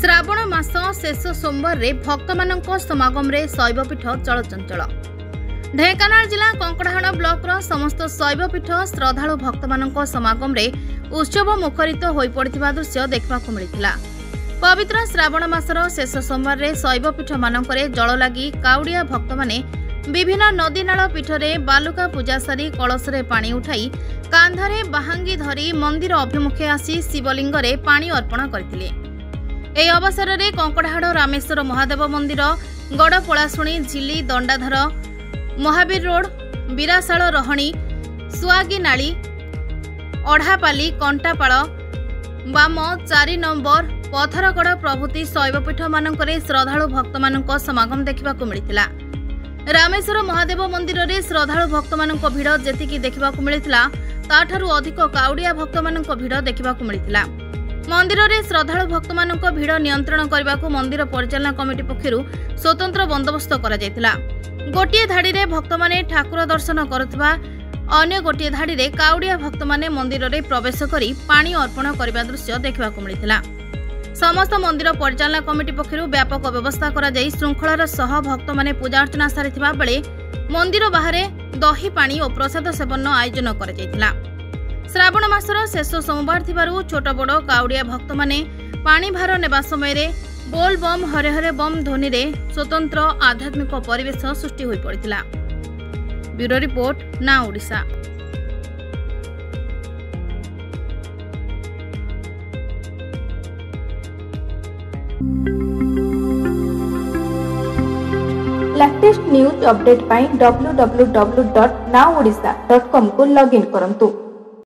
श्रावण मास शेष सोमवार रे भक्त मानक समागम रे शैवपीठ चलचंचल। ढेंकानाल जिला कंकड़ाहाड़ ब्लॉक रो समस्त शैवपीठ श्रद्धालु भक्त मानक समागम रे उत्सव मुखरित होई पड़िथिबा दृश्य देखबा को मिलिथिला। पवित्र श्रावण मासर शेष सोमवार रे शैवपीठ मानकरे जल लागी काउडिया भक्त माने विभिन्न नदी नाल पीठरे बालुका पूजा सारी कलशरे पानी उठाई कांधरे बाहांगी धरी मंदिर अभिमुखे आसी शिवलिंग रे पानी अर्पण करथिले। ଏହି ଅବସରରେ କଙ୍କଡାହାଡ଼ ରାମେଶ୍ୱର ମହାଦେବ ମନ୍ଦିର, ଗଡ଼ପଳାଶୁଣୀ, ଝିଲି, ଦଣ୍ଡାଧର, ମହାବୀର ରୋଡ, ବିରାଶାଳ ରହଣୀ, ସୁଆଗିନାଳି, ଅଢାପାଲି, କଣ୍ଟାପାଳ, ବାମ 4 ନମ୍ବର, ପଥରଗଡ଼ ପ୍ରଭୃତି ଶୈବପୀଠମାନଙ୍କରେ ଶ୍ରଦ୍ଧାଳୁ ଭକ୍ତମାନଙ୍କ ସମାଗମ ଦେଖିବାକୁ ମିଳିଥିଲା। ରାମେଶ୍ୱର ମହାଦେବ ମନ୍ଦିରରେ ଶ୍ରଦ୍ଧାଳୁ ଭକ୍ତମାନଙ୍କ ଭିଡ଼ ଯେତିକି ଦେଖିବାକୁ ମିଳିଥିଲା ତାଠାରୁ ଅଧିକ କାଉଡ଼ିଆ ଭକ୍ତମାନଙ୍କ ଭିଡ଼ ଦେଖିବାକୁ ମିଳିଥିଲା। मंदिर में श्रद्धालु भक्त मानक भिड़ नियंत्रण करने को मंदिर परिचालना कमिटी पक्षर स्वतंत्र बंदोबस्त कर गोटे धाड़ी में भक्त माने ठाकुर दर्शन करुवा अन्य गोटे धाड़ी में काउडिया भक्त माने मंदिर में प्रवेश कर पानी अर्पण करने दृश्य देखा मिलता। समस्त मंदिर परिचालना कमिटी पक्षर व्यापक व्यवस्था कर श्रृंखलार सह भक्त माने पूजा अर्चना सारिथिबा बेले मंदिर बाहर दही पानी और प्रसाद सेवन आयोजन कर श्रावण मासर शेष सोमवार थिबारु छोट बड़ काउडिया भक्त माने पानी भार नेबा समय रे बोल बम हरे हरे बम ध्वनि रे स्वतंत्र आध्यात्मिक परिवेश सृष्टि होई पड़िथिला। ब्यूरो रिपोर्ट ना ओडिशा। लेटेस्ट न्यूज अपडेट पाई www.naodisha.com को लॉगिन करंतु।